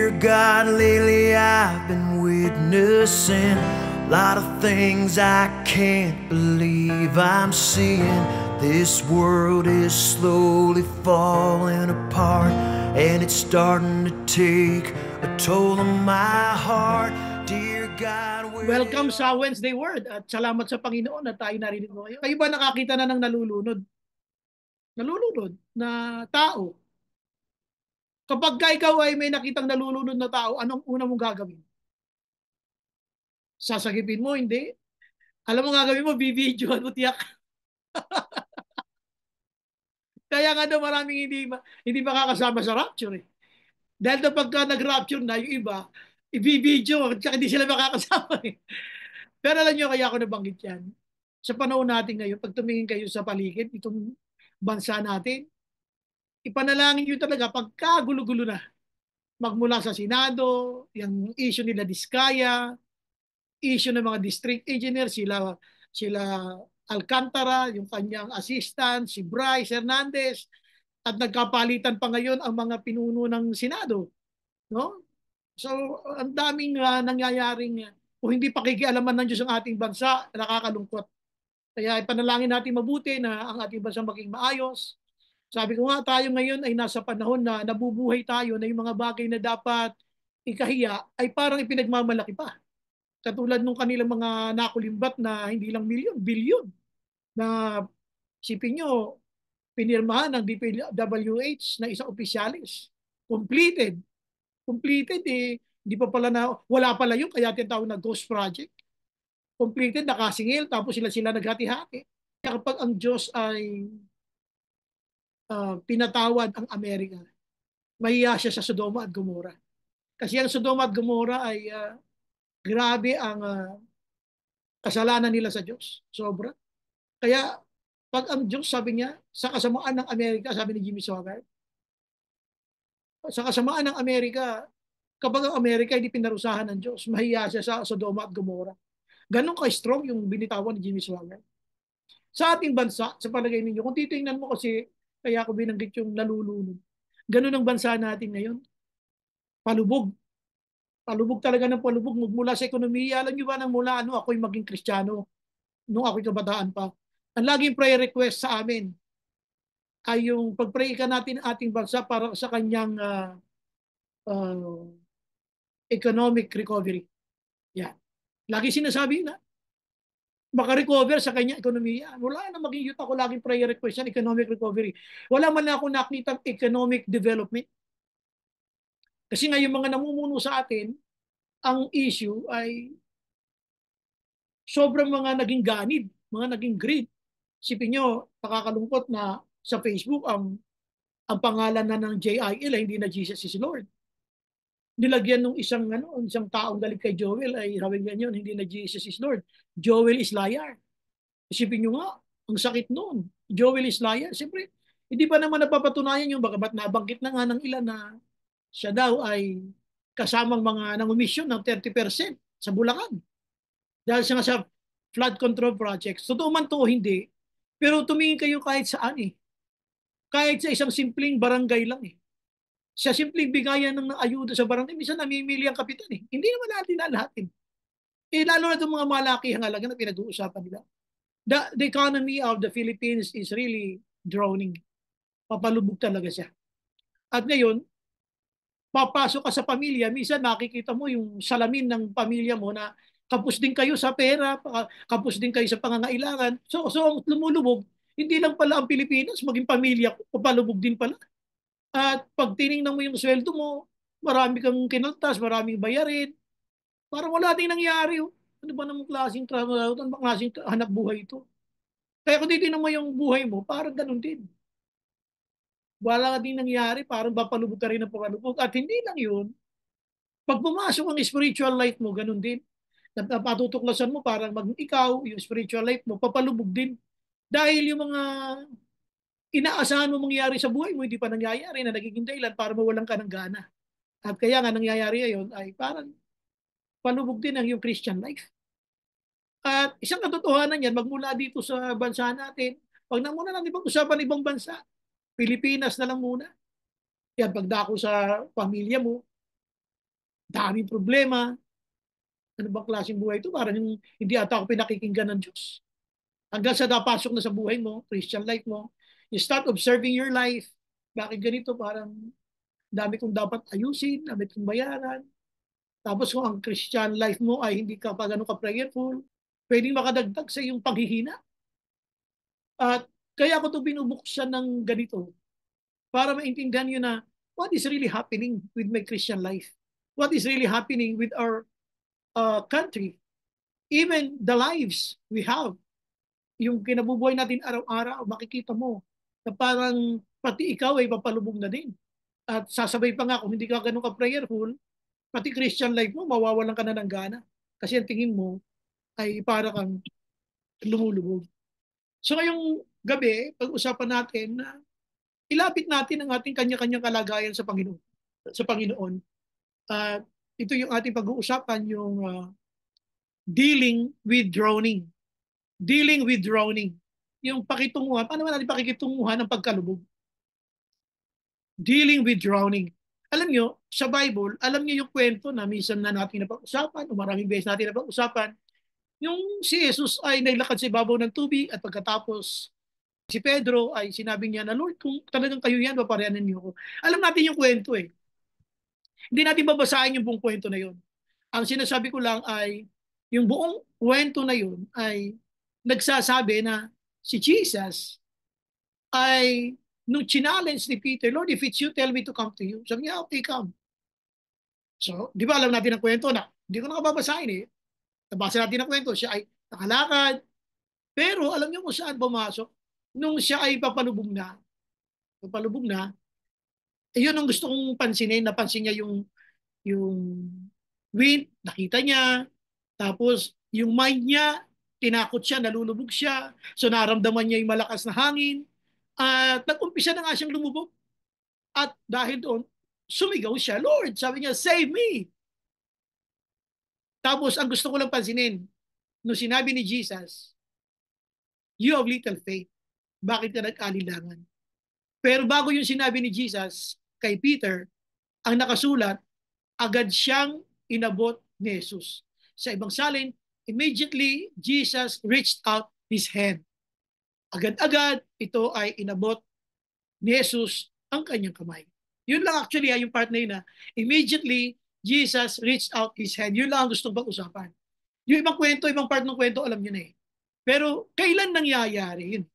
Dear God, lately I've been witnessing a lot of things I can't believe I'm seeing. This world is slowly falling apart, and it's starting to take a toll on my heart. Dear God, welcome sa Wednesday Word at salamat sa Panginoon na tayo narinig mo ngayon. Kayo ba nakakita na ng nalulunod? Nalulunod na tao. Kapag ikaw ay may nakitang nalulunod na tao, anong una mong gagawin? Sasagipin mo? Hindi. Alam mo gagawin mo, bibidyohan mo tiyak. Kaya nga daw maraming hindi makakasama sa rapture eh. Dahil na pagka nag-rapture na yung iba, ibibidyo at hindi sila makakasama eh. Pero alam nyo, kaya ako nabanggit yan. Sa panahon natin ngayon, pag tumingin kayo sa paligid, itong bansa natin, ipanalangin nyo talaga pagkagulo-gulo na. Magmula sa Senado, yung issue nila Diskaya, issue ng mga district engineer, sila Alcantara, yung kanyang assistant, si Bryce Hernandez, at nagkapalitan pa ngayon ang mga pinuno ng Senado. No? So, ang daming nangyayaring kung hindi pakikialaman ng Diyos ang ating bansa, nakakalungkot. Kaya ipanalangin natin mabuti na ang ating bansa maging maayos. Sabi ko nga, tayo ngayon ay nasa panahon na nabubuhay tayo na yung mga bagay na dapat ikahiya ay parang ipinagmamalaki pa. Katulad nung kanilang mga nakulimbat na hindi lang milyon, bilyon na sipin nyo, pinirmahan ng DPWH na isang opisyalis. Completed. Completed eh, hindi pa pala na, wala pala yun, kaya tinatawag na ghost project. Completed, nakasingil, tapos sila naghati-hati. Kaya kapag ang Diyos ay pinatawad ang Amerika, mahiya siya sa Sodoma at Gomora. Kasi ang Sodoma at Gomora ay grabe ang kasalanan nila sa Diyos. Sobra. Kaya pag ang Diyos, sabi niya, sa kasamaan ng Amerika, sabi ni Jimmy Swaggart, sa kasamaan ng Amerika, kapag ang Amerika hindi pinarusahan ng Diyos, mahiya siya sa Sodoma at Gomora. Ganon ka-strong yung binitawan ni Jimmy Swaggart. Sa ating bansa, sa palagay ninyo, kung titingnan mo kasi, kaya ako binanggit yung nalulunod. Ganon ang bansa natin ngayon. Palubog. Palubog talaga ng palubog. Mula sa ekonomiya, alam niyo ba nang mula ako'y maging Kristiyano, nung ako'y kabataan pa. Ang laging prayer request sa amin ay yung pag-pray ka natin ating bansa para sa kanyang uh, economic recovery. Yan. Lagi sinasabi na maka-recover sa kanya ekonomiya. Wala na maging youth ako laging prayer request yan, economic recovery. Wala man na ako nakita economic development. Kasi nga yung mga namumuno sa atin, ang issue ay sobrang mga naging ganid, mga naging greed. Sipin nyo, nakakalungkot na sa Facebook ang pangalan na ng JIL ay hindi na Jesus is Lord. Nilagyan ng isang taong galit kay Joel ay sabi niya yun, hindi na Jesus is Lord. Joel is liar. Isipin nyo nga, ang sakit noon. Joel is liar. Siyempre, hindi pa naman napapatunayan yung ba't nabanggit na nga ng ilan na siya daw ay kasamang mga nangumisyon ng 30% sa Bulacan. Dahil siya nga sa flood control projects. Totoo man to hindi. Pero tumingin kayo kahit saan eh. Kahit sa isang simpleng barangay lang eh. Sa simpleng bigayan ng ayuda sa barangay, minsan namimili ang kapitan eh. Hindi naman natin lalahatin. Eh, lalo na itong mga malakihang halaga na pinag-uusapan nila. The economy of the Philippines is really drowning. Papalubog talaga siya. At ngayon, papasok ka sa pamilya, minsan makikita mo yung salamin ng pamilya mo na kapos din kayo sa pera, kapos din kayo sa pangangailangan. So ang lumulubog, hindi lang pala ang Pilipinas, maging pamilya ko, papalubog din pala. At pag tinignan mo yung sweldo mo, marami kang kinaltas, maraming bayarin. Parang wala din nangyari. Oh. Ano ba namang klaseng trabaho? Ano ba klaseng hanap buhay ito? Kaya kung titignan mo yung buhay mo, parang ganun din. Wala din nangyari, parang papalubog ka rin ng papalubog. At hindi lang yun, pag pumasok ang spiritual life mo, ganun din. Napatutuklasan mo parang ikaw, yung spiritual life mo, papalubog din. Dahil yung mga inaasahan mo mangyari sa buhay mo, hindi pa nangyayari na nagiging dahilan para mawalan ka ng gana. At kaya nga nangyayari ngayon ay parang palubog din ang yung Christian life. At isang katotohanan yan, magmula dito sa bansa natin, pag na muna natin pag-usapan ibang bansa, Pilipinas na lang muna. Yan, pagdako sa pamilya mo, daming problema. Ano bang klaseng buhay ito? Parang hindi ata ako pinakikinggan ng Diyos. Hanggang sa napasok na sa buhay mo, Christian life mo, you start observing your life. Bakit ganito? Parang dami kong dapat ayusin, dami kong bayaran. Tapos kung ang Christian life mo ay hindi ka pa ganun ka-prayerful, pwedeng makadagdag sa iyong paghihina. At kaya ko ito binubuksan ng ganito para maintindihan nyo na what is really happening with my Christian life. What is really happening with our country. Even the lives we have. Yung kinabubuhay natin araw-araw, makikita mo na parang pati ikaw ay papalubog na din. At sasabay pa nga kung hindi ka ganun ka-prayerful, pati Christian life mo, mawawalan ka na ng gana. Kasi ang tingin mo ay para kang lumulubog. So ngayong gabi, pag-usapan natin na ilapit natin ang ating kanya-kanyang kalagayan sa Panginoon. Sa Panginoon. At ito yung ating pag-uusapan, yung dealing with drowning. Dealing with drowning. Yung pakitunguhan. Paano natin pakikitunguhan ng pagkalubog? Dealing with drowning. Alam nyo, sa Bible, alam nyo yung kwento na minsan na natin napag-usapan o maraming beses natin napag-usapan, yung si Jesus ay naglakad sa ibabaw ng tubig at pagkatapos si Pedro ay sinabi niya na, Lord, kung talagang kayo yan, paparehanin niyo ako. Alam natin yung kwento eh. Hindi natin babasahin yung buong kwento na yun. Ang sinasabi ko lang ay, yung buong kwento na yun ay nagsasabi na si Jesus ay nung challenge ni Peter, Lord, if it's you, tell me to come to you. Sabi niya, okay, come. So, di ba alam natin ang kwento na, hindi ko nakababasahin eh. Nabasa natin ang kwento, siya ay nakalakad. Pero alam niyo kung saan pumasok? Nung siya ay papalubog na, yun ang gusto kong pansinin, napansin niya yung wind, nakita niya, tapos yung mind niya, tinakot siya, nalulubog siya, so naramdaman niya yung malakas na hangin, at nag-umpisa na nga siyang lumubog. At dahil doon, sumigaw siya, Lord, sabi niya, save me! Tapos ang gusto ko lang pansinin, nung sinabi ni Jesus, you have little faith, bakit ka nag-alilangan? Pero bago yung sinabi ni Jesus kay Peter, ang nakasulat, agad siyang inabot ni Jesus. Sa ibang salin, immediately Jesus reached out his hand. Agad-agad, ito ay inabot ni Jesus ang kanyang kamay. Yun lang actually yung part na yun na immediately Jesus reached out his hand. Yun lang ang gustong pag-usapan. Yung ibang kwento, ibang part ng kwento, alam nyo na eh. Pero kailan nangyayari yun?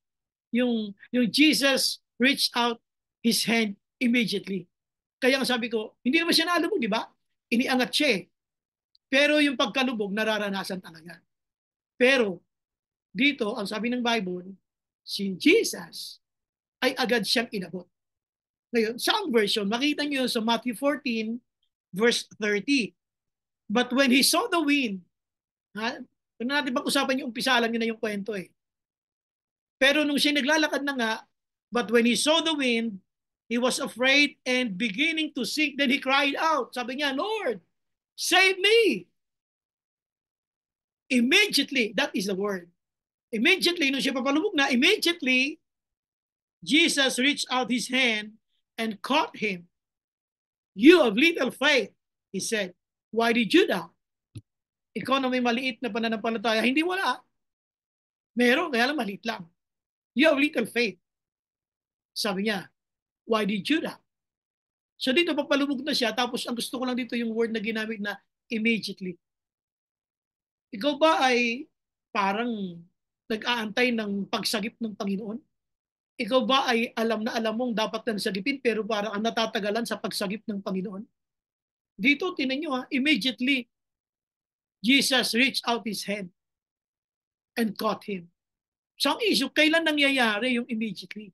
Yung Jesus reached out his hand immediately. Kaya ang sabi ko, hindi naman siya nalubog, di ba? Iniangat siya eh. Pero yung pagkalubog, nararanasan talaga. Pero dito, ang sabi ng Bible, si Jesus ay agad siyang inabot. Ngayon, sa ang version, makita niyo sa Matthew 14, verse 30. But when he saw the wind, kung natin pag-usapan yung umpisa, alam niyo na yung kwento eh. Pero nung siya naglalakad na nga, but when he saw the wind, he was afraid and beginning to sink. Then he cried out. Sabi niya, Lord, save me! Immediately, that is the word. Immediately, nung siya papalubog na, immediately, Jesus reached out his hand and caught him. You of little faith, he said, why did you doubt? Ikaw na may maliit na pananampalataya, hindi wala. Meron, kaya lang maliit lang. You have little faith. Sabi niya, why did you doubt? So dito papalubog na siya, tapos ang gusto ko lang dito yung word na ginamit na immediately. Ikaw ba ay parang nag-aantay ng pagsagip ng Panginoon? Ikaw ba ay alam na alam mong dapat nang sagipin pero parang ang natatagalan sa pagsagip ng Panginoon? Dito, tinan nyo immediately, Jesus reached out his hand and caught him. So ang issue, kailan nangyayari yung immediately?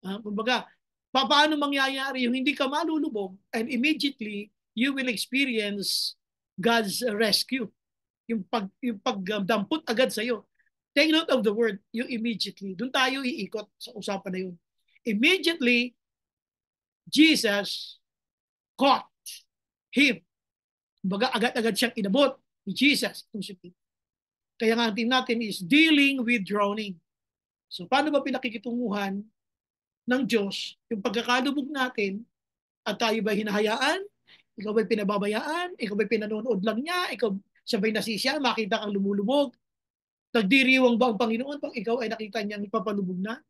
Kumbaga, paano mangyayari yung hindi ka malulubog and immediately you will experience God's rescue. Yung pagdampot agad sa'yo. Take note of the word, yung immediately. Doon tayo iikot sa usapan na yun. Immediately, Jesus caught him. Kumbaga, agad-agad siyang inabot ni Jesus. Kaya nga ang team natin is dealing with drowning. So, paano ba pinakikitunguhan ng Diyos yung pagkakalubog natin at tayo ba hinahayaan? Ikaw ba'y pinababayaan? Ikaw ba'y pinanonood lang niya? Ikaw siya ba'y nasisya? Makita kang lumulubog? Nagdiriwang ba ang Panginoon pag ikaw ay nakita niyang ipapalubog na?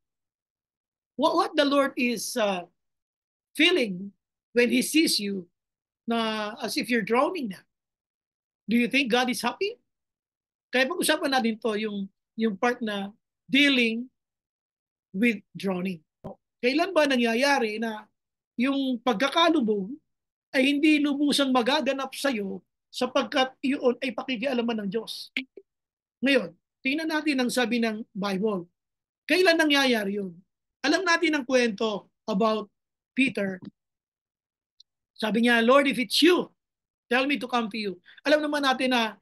What the Lord is feeling when He sees you na as if you're drowning na? Do you think God is happy? Kaya pag-usapan natin to yung part na dealing with drowning. Kailan ba nangyayari na yung pagkakalubog ay hindi lubusang magaganap sa iyo sapagkat iyon ay pakikialaman ng Diyos? Ngayon, tingnan natin ang sabi ng Bible. Kailan nangyayari yun? Alam natin ang kwento about Peter. Sabi niya, Lord, if it's you, tell me to come to you. Alam naman natin na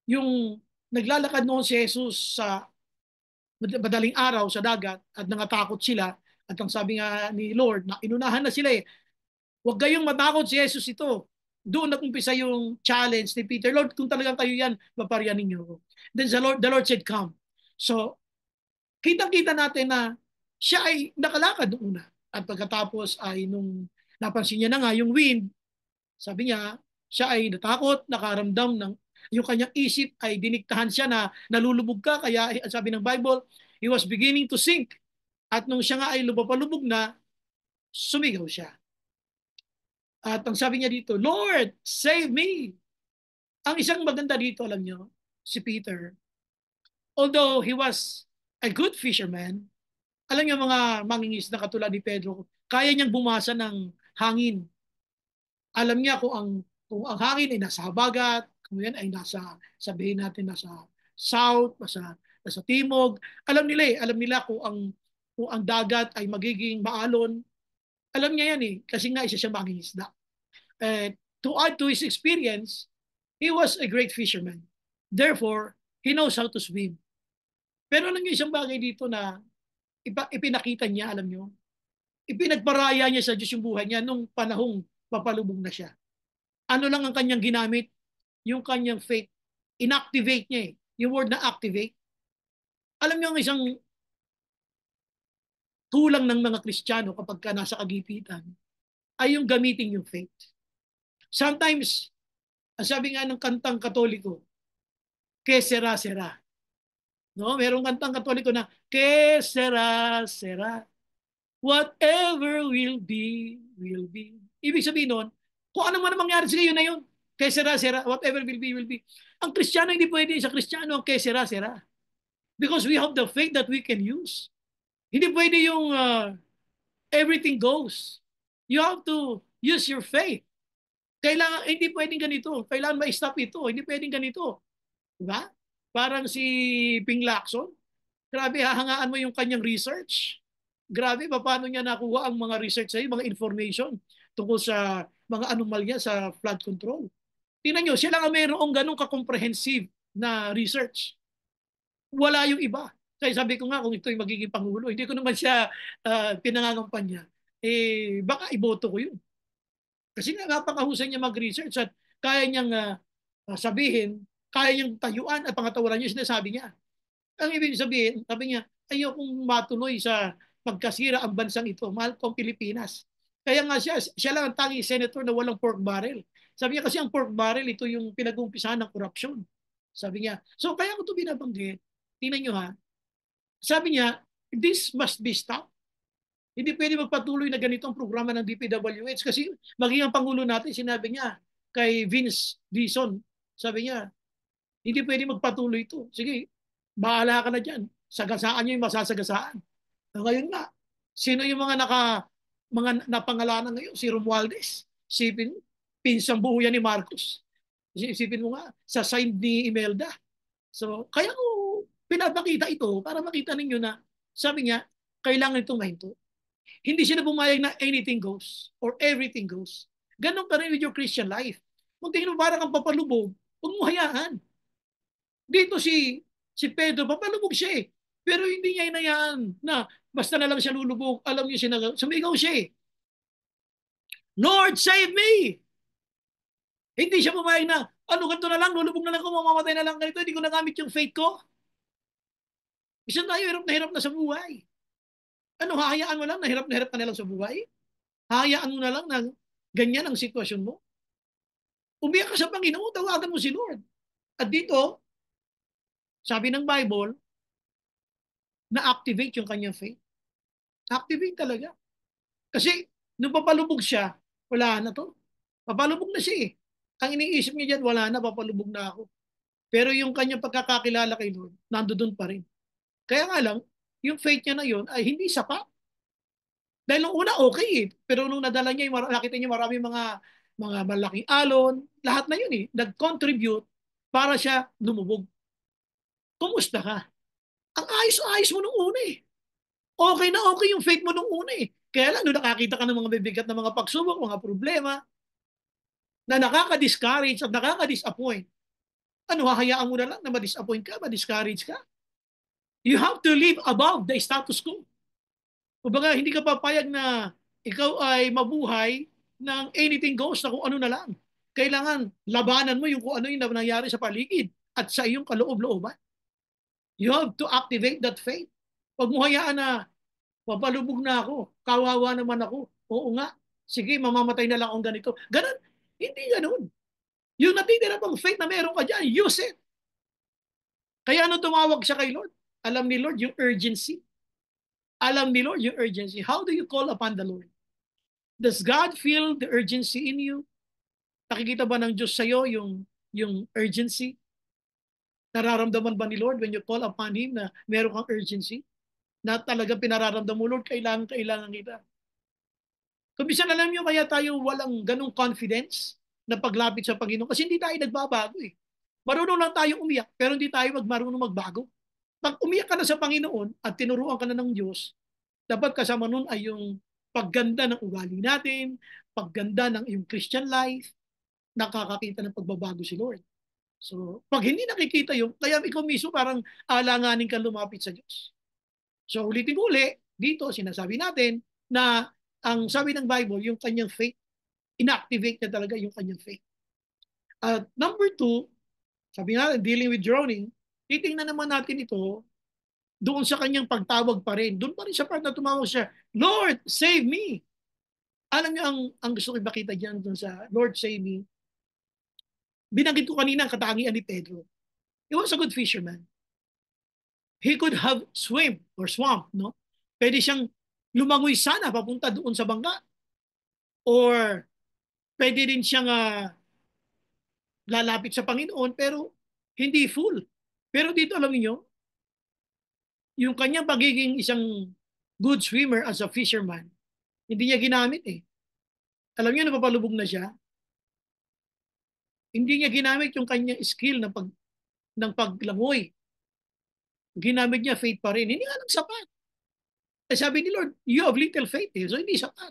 yung naglalakad noon si Jesus sa madaling araw sa dagat at nangatakot sila at ang sabi nga ni Lord na inunahan na sila eh, huwag kayong matakot, si Jesus ito. Doon nag-umpisa yung challenge ni Peter. Lord, kung talagang kayo yan, paparyanin niyo ako. Then the Lord said, come. So, kitang-kita natin na siya ay nakalakad noong una. At pagkatapos ay nung napansin niya na nga yung wind, sabi niya, siya ay natakot, nakaramdam ng yung kanyang isip ay diniktahan siya na nalulubog ka. Kaya sabi ng Bible, he was beginning to sink. At nung siya nga ay lubapalubog na, sumigaw siya. At ang sabi niya dito, Lord, save me. Ang isang maganda dito, alam niyo, si Peter, although he was a good fisherman, alam niyo mga mangingisda katulad ni Pedro, kaya niyang bumasa ng hangin. Alam niya kung ang hangin ay nasa habagat, kung yan ay nasa, sabihin natin nasa south, nasa timog. Alam nila kung ang dagat ay magiging maalon. Alam niya yan eh, kasi nga isa siya mangingisda. To add to his experience, he was a great fisherman. Therefore, he knows how to swim. Pero alam niyo isang bagay dito na ipinakita niya, alam niyo, ipinagparaya niya sa Diyos yung buhay niya nung panahong papalubog na siya. Ano lang ang kanyang ginamit? Yung kanyang faith. Inactivate niya eh. Yung word na activate. Alam niyo ang isang tulang ng mga Kristiyano kapag ka nasa kagipitan ay yung gamitin yung faith. Sometimes, ang sabi nga ng kantang Katoliko, que sera, sera. No? Merong kantang Katoliko na, que sera, sera. Whatever will be, will be. Ibig sabihin nun, kung ano man ang mangyari sa iyo na yun, que sera, sera. Whatever will be, will be. Ang Kristiyano, hindi pwede sa Kristiyano ang que sera, sera. Because we have the faith that we can use. Hindi pwede yung everything goes. You have to use your faith. Kailangan, hindi pwedeng ganito. Kailangan ma-stop ito. Hindi pwedeng ganito. Diba? Parang si Ping Lacson. Grabe, hahangaan mo yung kanyang research. Grabe, paano niya nakuha ang mga research sa'yo, mga information tungkol sa mga anomalya sa flood control. Tingnan nyo, siya lang ang mayroong ganun ka-comprehensive na research. Wala yung iba. Kaya sabi ko nga, kung ito'y magiging pangulo, hindi ko naman siya pinangangampanya. Eh, baka iboto ko yun. Kasi nga napakahusay niya mag-research at kaya niyang sabihin, kaya niyang tayuan at pangatawaran niya, sinasabi niya. Ang ibig sabihin, sabi niya, ayokong matuloy sa pagkasira ang bansang ito, mahal kong Pilipinas. Kaya nga siya lang ang tanging senator na walang pork barrel. Sabi niya kasi ang pork barrel, ito yung pinag-umpisahan ng korupsyon. Sabi niya, so kaya ko ito binabanggit. Tingnan niyo ha. Sabi niya, this must be stopped. Hindi pwede magpatuloy na ganito ang programa ng DPWH kasi maging ang Pangulo natin, sinabi niya kay Vince Dizon, sabi niya, hindi pwede magpatuloy ito. Sige, bahala ka na dyan. Sagasaan niyo yung masasagasaan. Ngayon nga, sino yung mga napangalanan ngayon? Si Romualdez. Isipin, pinsang buho yan ni Marcos. Isipin mo nga, sa sign ni Imelda. So, kaya ko pinapakita ito para makita ninyo na, sabi niya, kailangan itong mahinto. Hindi siya na bumayag na anything goes or everything goes. Ganon ka rin with your Christian life. Kung tingin mo parang kang papalubog, huwag mo hayaan. Dito si Pedro, papalubog siya eh. Pero hindi niya inayaan na basta na lang siya lulubog. Alam niyo siya sumigaw siya eh. Lord, save me! Hindi siya pumayag na, ano ganito na lang, lulubog na lang ako, mamamatay na lang ganito, hindi ko nagamit yung faith ko. Isang tayo hirap na sa buhay. Ano, hahayaan mo lang na hirap ka na lang sa buhay? Hahayaan mo na lang na ganyan ang sitwasyon mo, umiyak ka sa Panginoon, tawagan mo si Lord. At dito, sabi ng Bible, na-activate yung kanyang faith. Activate talaga. Kasi nung papalubog siya, wala na to. Papalubog na siya eh. Ang iniisip niya dyan, wala na, papalubog na ako. Pero yung kanyang pagkakakilala kay Lord, nandoon pa rin. Kaya nga lang, yung faith niya na yun ay hindi sapat. Dahil nung una, okay eh. Pero nung nadala niya, nakita niya marami mga malaking alon, lahat na yun eh, nag-contribute para siya lumubog. Kumusta ka? Ang ayos-ayos mo nung una eh. Okay na okay yung faith mo nung una eh. Kaya lang, nung nakakita ka ng mga bibigat na mga pagsubok, mga problema, na nakaka-discourage at nakaka-disappoint, ano, hahayaan mo na lang na ma-disappoint ka, ma-discourage ka? You have to live above the status quo. Kumbaga, hindi ka papayag na ikaw ay mabuhay ng anything goes na kung ano na lang. Kailangan labanan mo yung kung ano yung nangyayari sa paligid at sa iyong kaloob-looban. You have to activate that faith. Huwag mo hayaan na papalubog na ako, kawawa naman ako. Oo nga, sige, mamamatay na lang akong ganito. Ganon. Hindi ganon. Yung natitira pang faith na meron ka dyan, use it. Kaya ano tumawag siya kay Lord? Alam ni Lord yung urgency. Alam ni Lord yung urgency. How do you call upon the Lord? Does God feel the urgency in you? Nakikita ba ng Diyos sa'yo yung urgency? Nararamdaman ba ni Lord when you call upon Him na meron kang urgency? Na talagang pinararamdam mo, Lord, kailangan kita. Kung minsan alam nyo, kaya tayo walang ganong confidence na paglapit sa Panginoon kasi hindi tayo nagbabago eh. Marunong lang tayo umiyak, pero hindi tayo marunong magbago. Pag umiyak ka na sa Panginoon at tinuruan ka na ng Diyos, dapat kasama nun ay yung pagganda ng ugali natin, pagganda ng iyong Christian life, nakakakita ng pagbabago si Lord. So, pag hindi nakikita yung, kaya ikaw mismo parang alanganin kang lumapit sa Diyos. So, ulitin ko uli, dito sinasabi natin na ang sabi ng Bible, yung kanyang faith, inactivate na talaga yung kanyang faith. At number two, sabi natin, dealing with drowning, titingnan naman natin ito doon sa kanyang pagtawag pa rin. Doon pa rin sa part na tumawag siya, Lord, save me. Alam niyo, ang gusto ko ipakita dyan doon sa Lord, save me. Binanggit ko kanina ang katangian ni Pedro. He was a good fisherman. He could have swam, no? Pwede siyang lumangoy sana papunta doon sa bangka. Or pwede rin siyang lalapit sa Panginoon pero hindi full. Pero dito alam niyo, yung kanyang pagiging isang good swimmer as a fisherman, hindi niya ginamit eh. Alam niyo, napapalubog na siya. Hindi niya ginamit yung kanyang skill ng paglangoy. Ginamit niya faith pa rin. Hindi nga lang sapat. Eh, sabi ni Lord, you have little faith eh. So hindi sapat.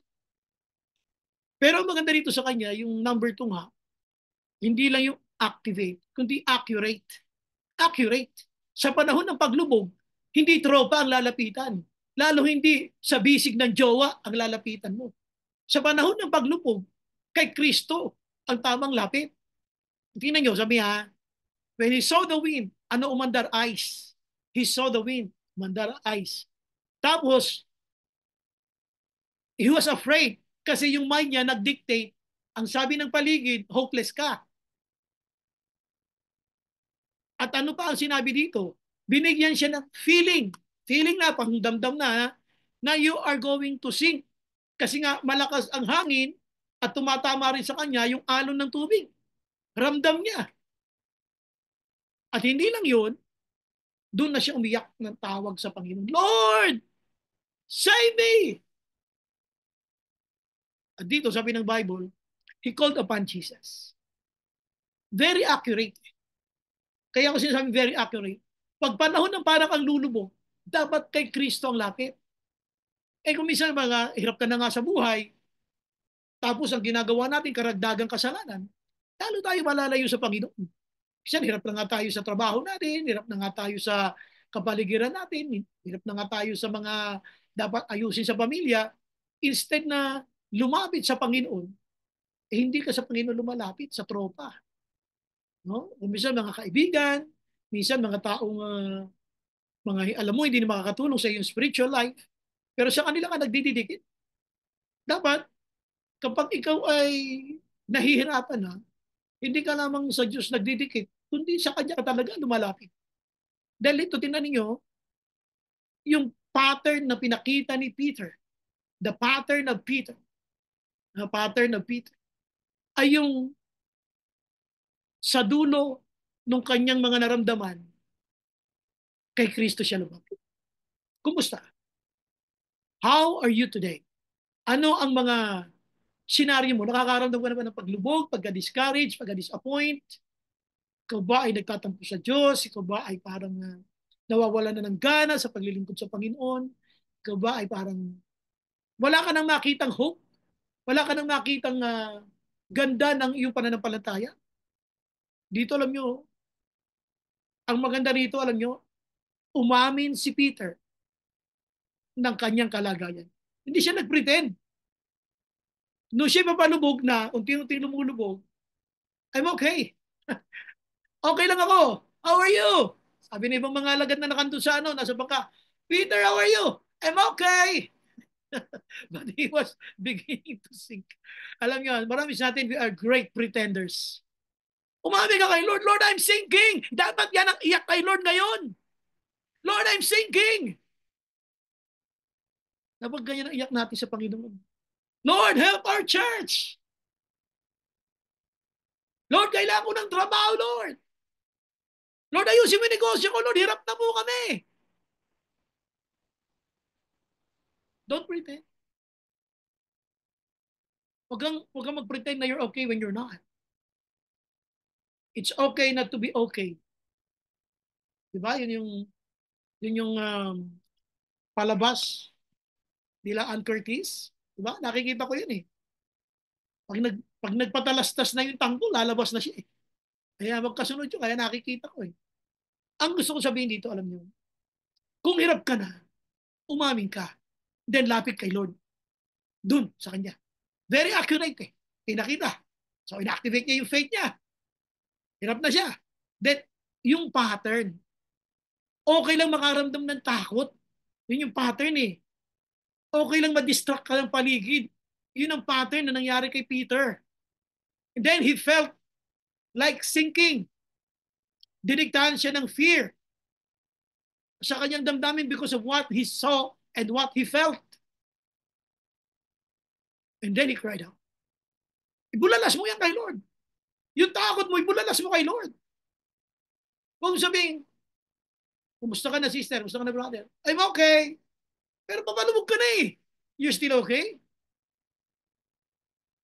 Pero ang maganda dito sa kanya, yung number 2 nga, hindi lang yung activate, kundi accurate. Accurate. Sa panahon ng paglubog, hindi tropa ang lalapitan. Lalo hindi sa bisig ng jowa ang lalapitan mo. Sa panahon ng paglubog, kay Kristo ang tamang lapit. Tingnan nyo, sabi ha, when he saw the wind, ano umandar? Ice. He saw the wind, umandar ice. Tapos, he was afraid kasi yung mind niya nag-dictate, ang sabi ng paligid, hopeless ka. At ano pa ang sinabi dito? Binigyan siya ng feeling na, pangdamdam na you are going to sink. Kasi nga malakas ang hangin at tumatama rin sa kanya yung alon ng tubig. Ramdam niya. At hindi lang yun, doon na siya umiyak ng tawag sa Panginoon. Lord, save me! At dito sabi ng Bible, he called upon Jesus. Very accurate. Kaya ako sinasabi very accurate. Pag panahon ng parang ang lulubog, dapat kay Kristo ang lapit. Eh kung minsan mga hirap ka na nga sa buhay, tapos ang ginagawa natin karagdagang kasalanan, lalo tayo malalayo sa Panginoon. Kasi hirap na nga tayo sa trabaho natin, hirap na nga tayo sa kapaligiran natin, hirap na nga tayo sa mga dapat ayusin sa pamilya. Instead na lumapit sa Panginoon, eh hindi ka sa Panginoon lumalapit, sa tropa. No? O minsan mga kaibigan, minsan mga taong alam mo, hindi na makakatulong sa iyong spiritual life, pero sa kanila ka nagdidikit. Dapat, Kapag ikaw ay nahihirapan na, hindi ka lamang sa Diyos nagdidikit, kundi sa Kanya ka talaga lumalapit. Dahil ito, tingnan ninyo, yung pattern na pinakita ni Peter, the pattern of Peter, the pattern of Peter, ay yung sa dulo ng kanyang mga naramdaman, kay Kristo siya lumapit. Kumusta? How are you today? Ano ang mga senaryo mo? Nakakaramdam ka na ba ng paglubog, pagka-discourage, pagka-disappoint? Ikaw ba ay nagtatampo sa Diyos? Ikaw ba ay parang nawawala na ng gana sa paglilingkod sa Panginoon? Ikaw ba ay parang wala ka nang makitang hope? Wala ka nang makitang ganda ng iyong pananampalataya? Dito alam nyo, ang maganda rito alam nyo, umamin si Peter ng kanyang kalagayan. Hindi siya nag-pretend. No siya papalubog na, unti-unti lumulubog, I'm okay. Okay lang ako. How are you? Sabi ng ibang mga alagad na nakandun sa nasa bangka, Peter, how are you? I'm okay. But he was beginning to sink. Alam niyo, marami sa atin, we are great pretenders. Umami ka kay Lord, Lord, I'm sinking. Dapat yan ang iyak kay Lord ngayon. Lord, I'm sinking. Dapat ganyan ang iyak natin sa Panginoon. Lord, help our church. Lord, kailangan ko ng trabaho, Lord. Lord, ayusin mo yung negosyo ko, Lord, hirap na po kami. Don't pretend. Huwag kang mag-pretend na you're okay when you're not. It's okay not to be okay. Diba? Yun yung palabas nila Ann Curtis. Diba? Nakikita ko yun eh. Pag nagpatalastas na yung tangko, lalabas na siya eh. Kaya magkasunod yun, kaya nakikita ko eh. Ang gusto ko sabihin dito, alam niyo, kung hirap ka na, umamin ka, then lapit kay Lord. Dun, sa Kanya. Very accurate eh. Pinakita. So, inactivate niya yung faith niya. Hirap na siya. Then, yung pattern. Okay lang makaramdam ng takot. Yun yung pattern eh. Okay lang ma-distract ka ng paligid. Yun ang pattern na nangyari kay Peter. And then he felt like sinking. Diniktahan siya ng fear sa kanyang damdamin because of what he saw and what he felt. And then he cried out. Ibulalas mo yan kay Lord. Yung takot mo, ibulalas mo kay Lord. Kung sabihin, kumusta ka na sister, kumusta ka na brother? I'm okay. Pero papalubog ka na eh. You're still okay?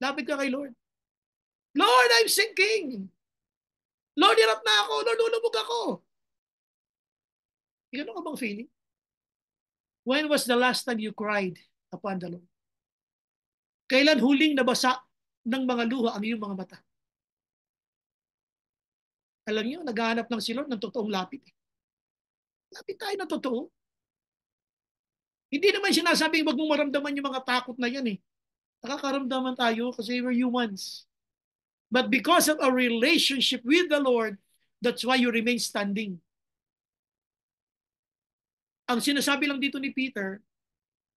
Lapit ka kay Lord. Lord, I'm sinking. Lord, hirap na ako. Lord, ulubog ako. Gano'n ka bang feeling? When was the last time you cried upon the Lord? Kailan huling nabasa ng mga luha ang iyong mga mata? Alam niyo, naghahanap lang si Lord ng totoong lapit. Lapit tayo ng totoo. Hindi naman sinasabing wag mong maramdaman yung mga takot na yan eh. Nakakaramdaman tayo kasi we're humans. But because of our relationship with the Lord, that's why you remain standing. Ang sinasabi lang dito ni Peter,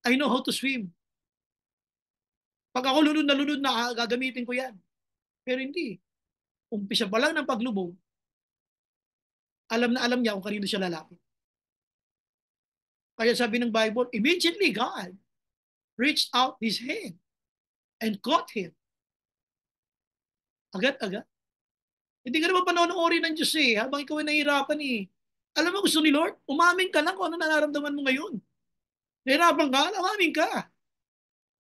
I know how to swim. Pag ako lunod na gagamitin ko yan. Pero hindi. Umpisa pa lang ng paglubog, alam na alam niya kung kanino siya lalapit. Kaya sabi ng Bible, immediately God reached out His hand and caught him. Agad-agad. Hindi ka naman panonoodin ng Diyos eh, habang ikaw ay nahihirapan eh. Alam mo gusto ni Lord, umamin ka lang kung ano nararamdaman mo ngayon. Nahirapan ka, umamin ka.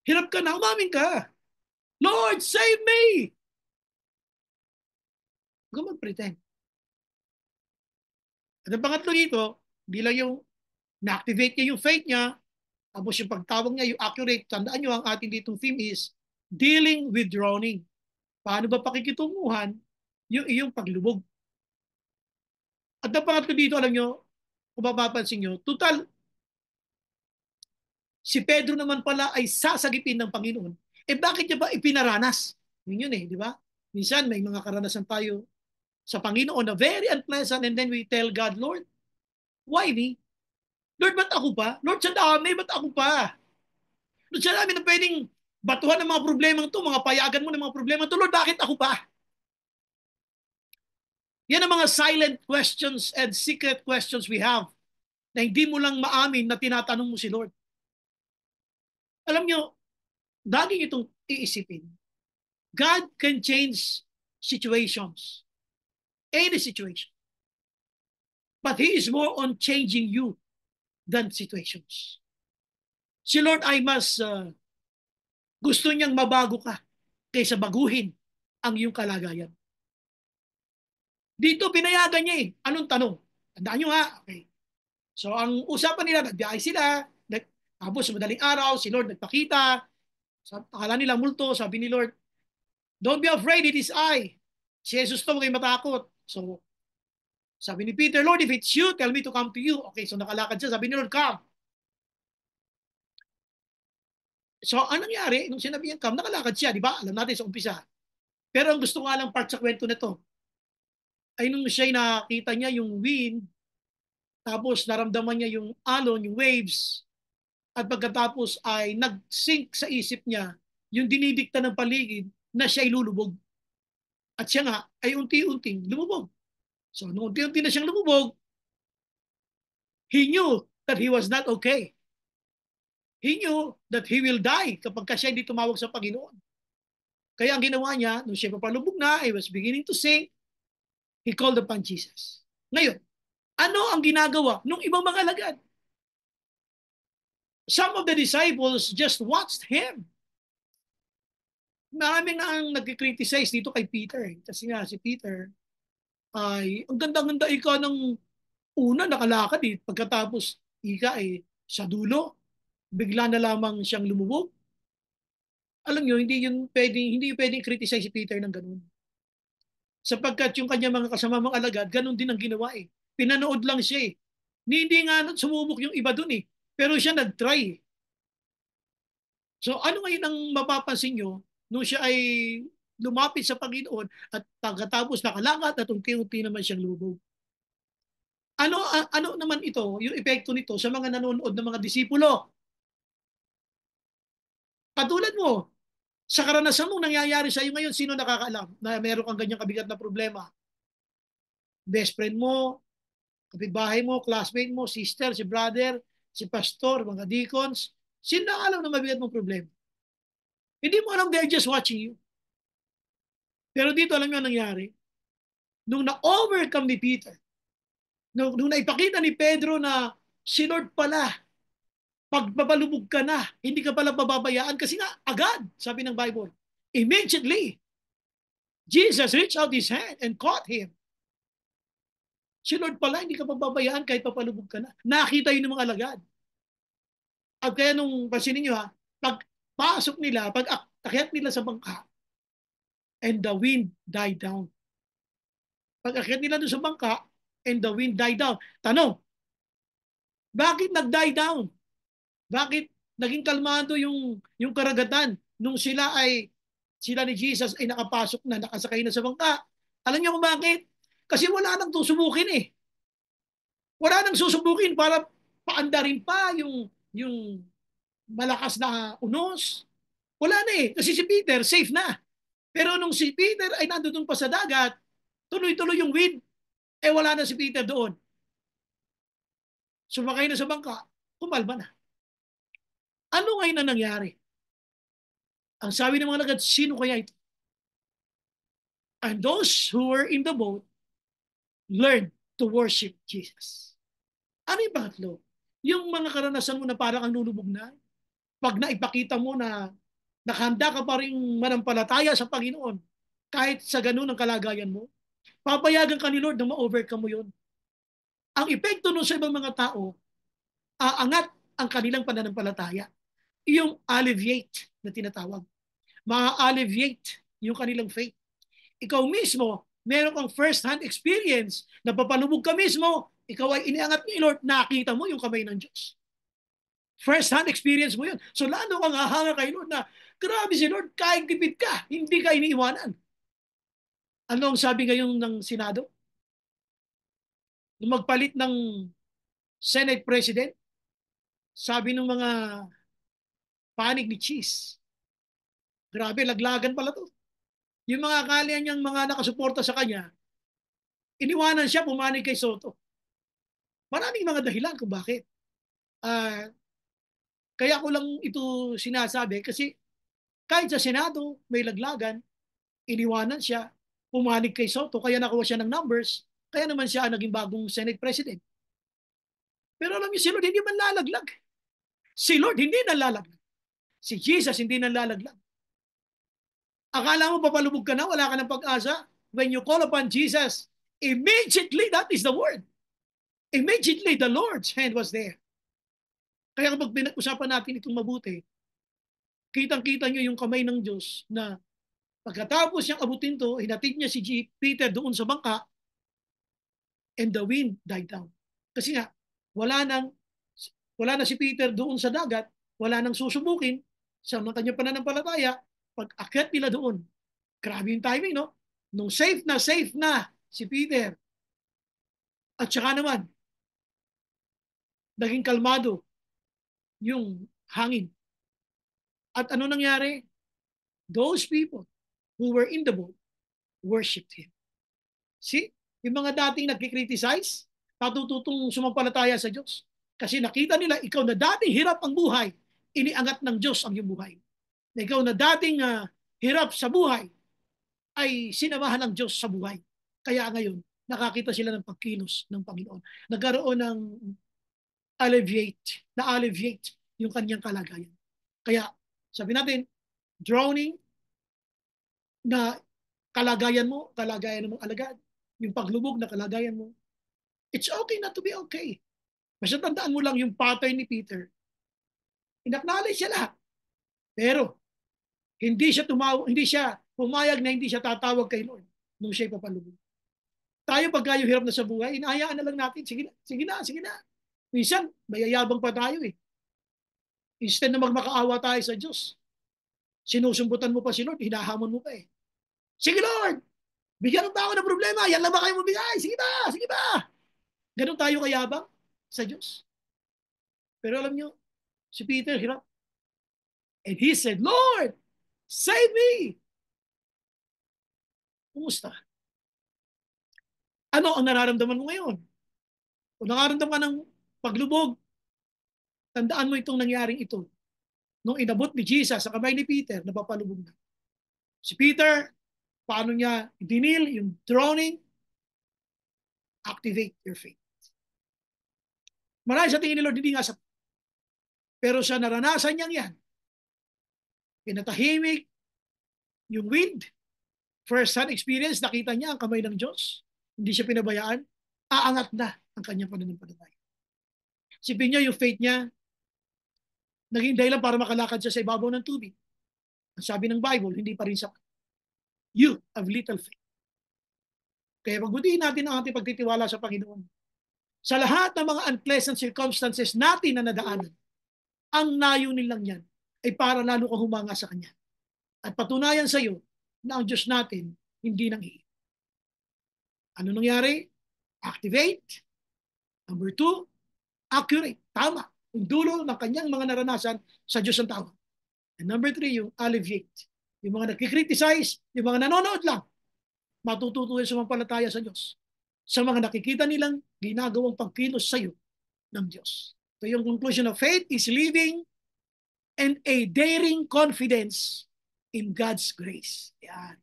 Hirap ka na, umamin ka. Lord, save me! Huwag ka mag-pretend. At ang pangatlo dito, hindi lang yung na-activate niya yung faith niya, tapos yung pagtawag niya, yung accurate, tandaan nyo, ang ating ditong theme is dealing with drowning. Paano ba pakikitunguhan yung iyong paglubog? At ang pangatlo dito, alam nyo, kung mapapansin nyo, total, si Pedro naman pala ay sasagipin ng Panginoon. Eh bakit niya ba ipinaranas? Yun eh, di ba? Minsan may mga karanasan tayo sa Panginoon na very unpleasant and then we tell God, Lord, why me? Lord, ba't ako pa? Lord, sa dami, ba't ako pa? Lord, sa dami na pwedeng Batuhan ng mga problema to, mga payagan mo ng mga problema to, Lord, bakit ako ba? Yan ang mga silent questions and secret questions we have na hindi mo lang maamin na tinatanong mo si Lord. Alam nyo, lagi itong iisipin. God can change situations, any situation. But He is more on changing you than situations. Si Lord ay mas gusto niyang mabago ka kaysa baguhin ang iyong kalagayan. Dito pinayagan niya eh. Anong tanong? Tandaan nyo ha. Okay. So ang usapan nila, nagbiyahe sila, tapos madaling araw, si Lord nagpakita, akala nila multo, sabi ni Lord, don't be afraid, it is I. Si Jesus to, huwag kayong matakot. So, sabi ni Peter, Lord, if it's you, tell me to come to you. Okay, so nakalakad siya, sabi ni Lord, come. So, anong nangyari? Nung sinabi niya, come, nakalakad siya, di ba? Alam natin sa umpisa. Pero ang gusto nga lang part sa kwento na to, ay nung siya nakita niya yung wind, tapos naramdaman niya yung alon, yung waves, at pagkatapos ay nag-sync sa isip niya yung dinidikta ng paligid na siya ay lulubog. At siya nga ay unti-unting lumubog. So nung unti-unti na siyang lumubog, he knew that he was not okay. He knew that he will die kapag siya hindi tumawag sa Panginoon. Kaya ang ginawa niya, nung siya papalubog na, he was beginning to sink, he called upon Jesus. Ngayon, ano ang ginagawa nung ibang mga alagad? Some of the disciples just watched him. Maraming na ang nag-criticize dito kay Peter. Kasi nga si Peter ay ang ganda-ganda ikaw ng una nakalakad eh. Pagkatapos ika eh sa dulo, bigla na lamang siyang lumubog. Alam nyo, hindi pwedeng criticize si Peter ng ganun. Sapagkat yung kanya mga kasamang alagad, ganun din ang ginawa eh. Pinanood lang siya eh. Hindi nga sumubok yung iba dun eh. Pero siya nag-try. So ano ngayon ang mapapansin nyo nung siya ay lumapit sa Panginoon at pagkatapos nakalakad at unti-unti naman siyang lubog? Ano naman ito, yung epekto nito sa mga nanonood ng mga disipulo? Katulad mo, sa karanasan mong nangyayari sa iyo ngayon, sino nakakaalam na meron kang ganyang kabigat na problema? Best friend mo, kapitbahay mo, classmate mo, sister, si brother, si pastor, mga deacons. Sino nakakaalam na mabigat mong problema? Hindi mo alam, they're just watching you. Pero dito, alam mo ang nangyari? Nung na-overcome ni Peter, nung naipakita ni Pedro na si Lord pala, pagbabalubog ka na, hindi ka pala pababayaan kasi nga agad, sabi ng Bible. Immediately, Jesus reached out His hand and caught him. Si Lord pala, hindi ka pababayaan kahit papalubog ka na. Nakita yun ng mga alagad. At kaya nung pansinin nyo ha, pag pasok nila, pag akyat nila sa bangka, and the wind died down. Pag akyat nila doon sa bangka, and the wind died down. Tanong, bakit nag-die down? Bakit naging kalmado yung karagatan nung sila ni Jesus ay nakapasok na, nakasakay na sa bangka? Alam niyo kung bakit? Kasi wala nang susubukin eh. Wala nang susubukin para paandarin pa yung malakas na unos. Wala na eh. Kasi si Peter, safe na. Pero nung si Peter ay nandoon pa sa dagat, tuloy-tuloy yung wind, eh wala na si Peter doon. Sumakay na sa bangka, kumalma na. Ano ngayon na nangyari? Ang sabi ng mga lagad, sino kaya ito? And those who were in the boat learned to worship Jesus. Ano yung pangatlo? Yung mga karanasan mo na parang ang lulubog na, pag naipakita mo na nakahanda ka pa rin manampalataya sa Panginoon, kahit sa ganun ang kalagayan mo, papayagan ka ni Lord na ma-overcome mo yun. Ang epekto nun sa ibang mga tao, aangat ang kanilang pananampalataya. Yung alleviate na tinatawag. Ma-alleviate yung kanilang faith. Ikaw mismo, meron kang first-hand experience na papalubog ka mismo, ikaw ay iniangat ni Lord, nakita mo yung kamay ng Diyos. First-hand experience mo yun. So lalo kang hahanga kay Lord na, grabe si Lord, kahit gipit ka, hindi ka iniiwanan. Ano ang sabi ngayon ng Senado? Nung magpalit ng Senate President, sabi ng mga panig ni Cheese, Grabe, laglagan pala to. Yung mga akala niyang mga nakasuporta sa kanya, iniwanan siya, pumanig kay Soto. Maraming mga dahilan kung bakit. Ah, kaya ko lang ito sinasabi kasi kahit sa Senado may laglagan, iniwanan siya, pumanig kay Soto, kaya nakuha siya ng numbers, kaya naman siya naging bagong Senate President. Pero alam niyo, si Lord hindi man lalaglag. Si Lord hindi nalalaglag. Si Jesus hindi nalalaglag. Akala mo papalubog ka na, wala ka ng pag-asa? When you call upon Jesus, immediately, that is the word. Immediately, the Lord's hand was there. Kaya kapag pinag-usapan natin itong mabuti, kitang-kita nyo yung kamay ng Diyos na pagkatapos niyang abutin to, hinatid niya si Peter doon sa bangka and the wind died down. Kasi nga, wala na si Peter doon sa dagat, wala nang susubukin sa kanyang pananampalataya, pag akyat nila doon, grabe yung timing, no? Nung safe na si Peter, at saka naman, naging kalmado yung hangin. At ano nangyari? Those people who were in the boat worshipped Him. See? Yung mga dating nagkikriticize, natututong sumampalataya sa Diyos. Kasi nakita nila, ikaw na dating hirap ang buhay, iniangat ng Diyos ang iyong buhay. Na ikaw na dating hirap sa buhay, ay sinamahan ng Diyos sa buhay. Kaya ngayon, nakakita sila ng pagkilos ng Panginoon. Nagkaroon ng alleviate yung kanyang kalagayan. Kaya, sabi natin, drowning, na kalagayan mo, kalagayan ng mga alagad, yung paglubog na kalagayan mo, it's okay not to be okay. Basta tandaan mo lang yung pattern ni Peter. Inacknowledge siya lahat. Pero, hindi siya pumayag na hindi siya tatawag kay Lord nung siya'y papalubog. Tayo pagka yung hirap na sa buhay, inahayaan na lang natin, sige na. Minsan, mayayabang pa tayo eh. Instead na magmakaawa tayo sa Diyos, sinusumbutan mo pa si Lord, hinahamon mo pa eh. Sige Lord, bigyan mo ba ako ng problema? Yan lang ba kayo mabigay? Sige ba? Ganun tayo kayabang sa Diyos. Pero alam nyo, si Peter hirap. And he said, Lord, save me! Kumusta? Ano ang nararamdaman mo ngayon? Kung nararamdaman ka ng paglubog, tandaan mo itong nangyaring ito. Nung inabot ni Jesus sa kamay ni Peter, napapalubog na. Si Peter, paano niya dinil yung drowning? Activate your faith. Marami sa tingin ni Lord, hindi nga sa... Pero sa naranasan niyang yan, pinatahimik yung wind, first-hand experience, nakita niya ang kamay ng Diyos. Hindi siya pinabayaan. Aangat na ang kanyang pananampalataya. Sipin niyo yung faith niya, naging dahilan para makalakad siya sa ibabaw ng tubig. Ang sabi ng Bible, hindi pa rin sapat. You have little faith. Kaya pagbutihin natin ang ating pagtitiwala sa Panginoon. Sa lahat ng mga unpleasant circumstances natin na nadaanan, ang layunin lang yan ay para lalo kang humanga sa Kanya. At patunayan sa iyo na ang Diyos natin hindi nang-iiwan. Ano nangyari? Activate. Number 2, accurate. Tama. Yung dulo ng kanyang mga naranasan sa Diyos ang tawag. And number 3, yung alleviate. Yung mga nagkikriticize, yung mga nanonood lang, matututo yung sumampalataya sa Diyos. Sa mga nakikita nilang ginagawang pagkilos sa iyo ng Diyos. So yung conclusion of faith is living and a daring confidence in God's grace. Yan.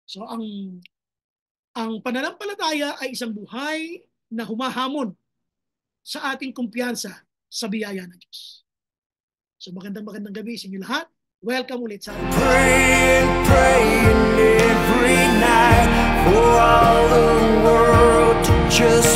So ang pananampalataya ay isang buhay na humahamon sa ating kumpiyansa sa biyaya ng Diyos. So magandang gabi sa inyo lahat. Welcome ulit sa ating praying every night for all the world to just